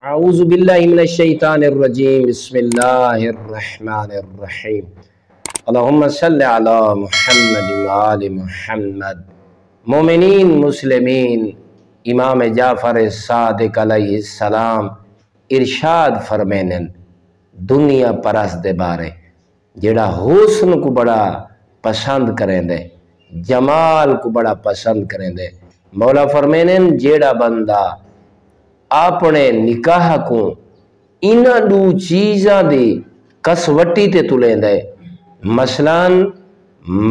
اعوذ باللہ من الشیطان الرجیم بسم اللہ الرحمن الرحیم اللہم صلی علی محمد وآل محمد۔ مومنین مسلمین، امام جعفر صادق علیہ السلام ارشاد فرمینن دنیا پرست دے بارے جڑا حسن کو بڑا پسند کریں دے، جمال کو بڑا پسند کریں دے، مولا فرمینن جیڑا بندہ اپنے نکاح کو انہاں دو چیزاں دی کسوٹی تے تلیں دے، مثلا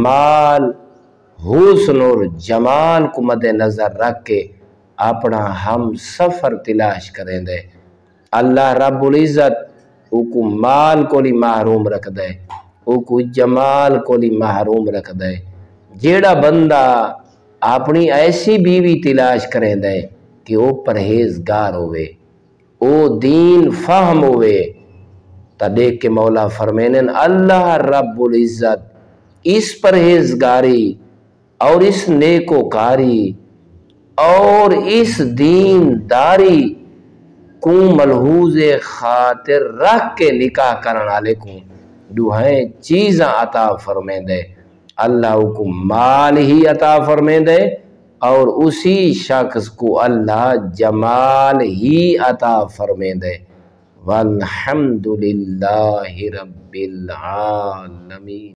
مال، حسن اور جمال کو مد نظر رکھ کے اپنا ہم سفر تلاش کریں دے، اللہ رب العزت او کو مال کو لی محروم رکھ دے، او کو جمال کو لی محروم رکھ دے۔ جیڑا بندہ اپنی ایسی بیوی تلاش کریں دے کہ او پرہیزگار ہوئے، او دین فہم ہوئے، تا دیکھ کے مولا فرمینن اللہ رب العزت اس پرہیزگاری اور اس نیکوکاری اور اس دینداری کو ملحوظ خاطر رکھ کے نکاح کرنا لے کو دوہائیں چیزاں عطا فرمین دے، اللہ کو مال ہی عطا فرمین دے اور اسی شخص کو اللہ جمال ہی عطا فرمین دے۔ والحمدللہ رب العالمین۔